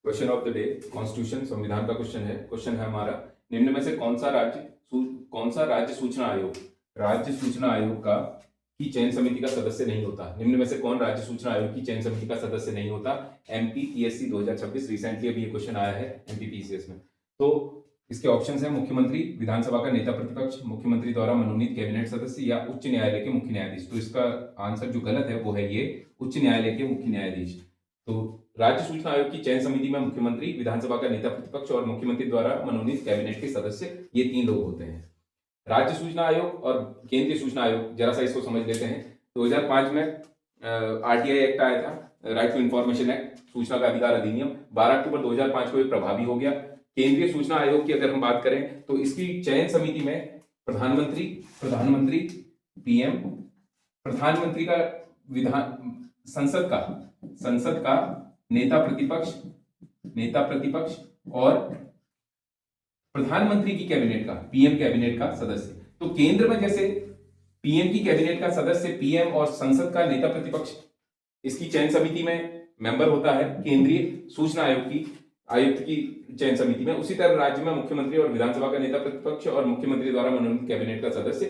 Question of the day, constitution संविधान का question है। क्वेश्चन है हमारा, निम्न में से कौन सा राज्य सूचना आयोग का की चयन समिति का सदस्य नहीं होता। निम्न में से कौन राज्य सूचना आयोग की चयन समिति का सदस्य नहीं होता। एमपीपीएससी 2026 रिसेंटली अभी ये क्वेश्चन आया है एमपीपीसीएस में। तो इसके ऑप्शंस है मुख्यमंत्री, विधानसभा का नेता प्रतिपक्ष, मुख्यमंत्री द्वारा मनोनीत कैबिनेट सदस्य या उच्च न्यायालय के मुख्य न्यायाधीश। तो इसका आंसर जो गलत है वो है ये उच्च न्यायालय के मुख्य न्यायाधीश। तो राज्य सूचना आयोग की चयन समिति में मुख्यमंत्री, विधानसभा का नेता प्रतिपक्ष और मुख्यमंत्री द्वारा मनोनीत कैबिनेट के सदस्य, ये 3 लोग होते हैं। राज्य सूचना आयोग और केंद्रीय सूचना आयोग, जरा सा इसको समझ लेते हैं। 2005 में आरटीआई एक्ट आया था, राइट टू इंफॉर्मेशन एक्ट, सूचना का अधिकार अधिनियम। 12 अक्टूबर 2005 को ये प्रभावी हो गया। केंद्रीय सूचना आयोग की अगर हम बात करें तो इसकी चयन समिति में प्रधानमंत्री, पीएम, प्रधानमंत्री का संसद का नेता प्रतिपक्ष और प्रधानमंत्री की कैबिनेट का, पीएम कैबिनेट का सदस्य। तो केंद्र में जैसे पीएम की कैबिनेट का सदस्य पीएम और संसद का नेता प्रतिपक्ष इसकी चयन समिति में मेंबर होता है केंद्रीय सूचना आयुक्त की चयन समिति में, उसी तरह राज्य में मुख्यमंत्री और विधानसभा का नेता प्रतिपक्ष और मुख्यमंत्री द्वारा मनोनीत कैबिनेट का सदस्य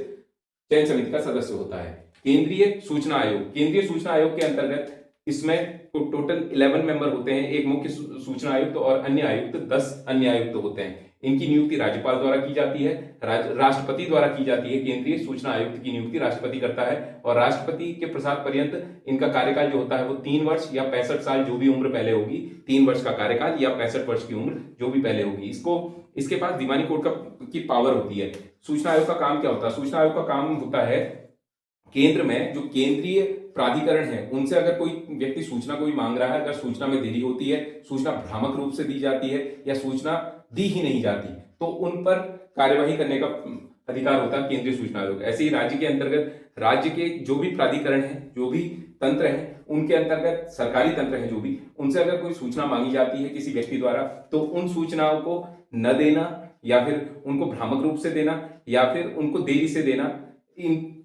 चयन समिति का सदस्य होता है। केंद्रीय सूचना आयोग के अंतर्गत इसमें टोटल 11 मेंबर होते हैं। एक मुख्य सूचना आयुक्त और अन्य आयुक्त 10 अन्य आयुक्त होते हैं। इनकी नियुक्ति राज्यपाल द्वारा की जाती है, राष्ट्रपति द्वारा की जाती है। केंद्रीय सूचना आयुक्त की नियुक्ति राष्ट्रपति करता है और राष्ट्रपति के प्रसाद पर्यंत इनका कार्यकाल जो होता है वो 3 वर्ष या 65 साल, जो भी उम्र पहले होगी, 3 वर्ष का कार्यकाल या 65 वर्ष की उम्र जो भी पहले होगी। इसके पास दीवानी कोर्ट की पावर होती है। सूचना आयोग का काम क्या होता है? सूचना आयोग का काम होता है केंद्र में जो केंद्रीय प्राधिकरण है उनसे अगर कोई व्यक्ति सूचना कोई मांग रहा है, अगर सूचना में देरी होती है, सूचना भ्रामक रूप से दी जाती है या सूचना दी ही नहीं जाती, तो उन पर कार्यवाही करने का अधिकार होता है केंद्रीय सूचना आयोग। ऐसे ही राज्य के अंतर्गत राज्य के जो भी प्राधिकरण है, जो भी तंत्र है, उनके अंतर्गत सरकारी तंत्र है जो भी, उनसे अगर कोई सूचना मांगी जाती है किसी व्यक्ति द्वारा, तो उन सूचनाओं को न देना या फिर उनको भ्रामक रूप से देना या फिर उनको देरी से देना,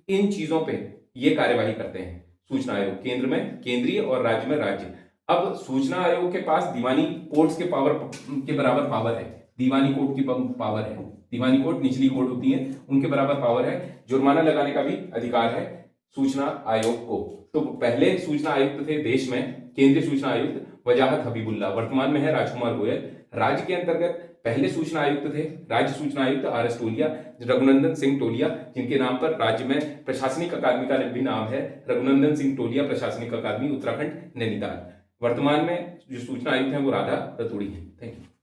इन चीजों पे ये कार्यवाही करते हैं सूचना आयोग। केंद्र में केंद्रीय और राज्य में राज्य। अब सूचना आयोग के पास दीवानी कोर्ट्स के बराबर पावर है। दीवानी कोर्ट की पावर है, दीवानी कोर्ट निचली कोर्ट होती है, उनके बराबर पावर है। जुर्माना लगाने का भी अधिकार है सूचना आयोग को। तो पहले सूचना आयुक्त थे देश में केंद्रीय सूचना आयुक्त वजाहत हबीबुल्ला, वर्तमान में है राजकुमार गोयल। राज्य के अंतर्गत पहले सूचना आयुक्त थे राज्य सूचना आयुक्त RS टोलिया, रघुनंदन सिंह टोलिया, जिनके नाम पर राज्य में प्रशासनिक अकादमी का भी नाम है, रघुनंदन सिंह टोलिया प्रशासनिक अकादमी, उत्तराखंड, नैनीताल। वर्तमान में जो सूचना आयुक्त है वो राधा रतूड़ी है। Thank you.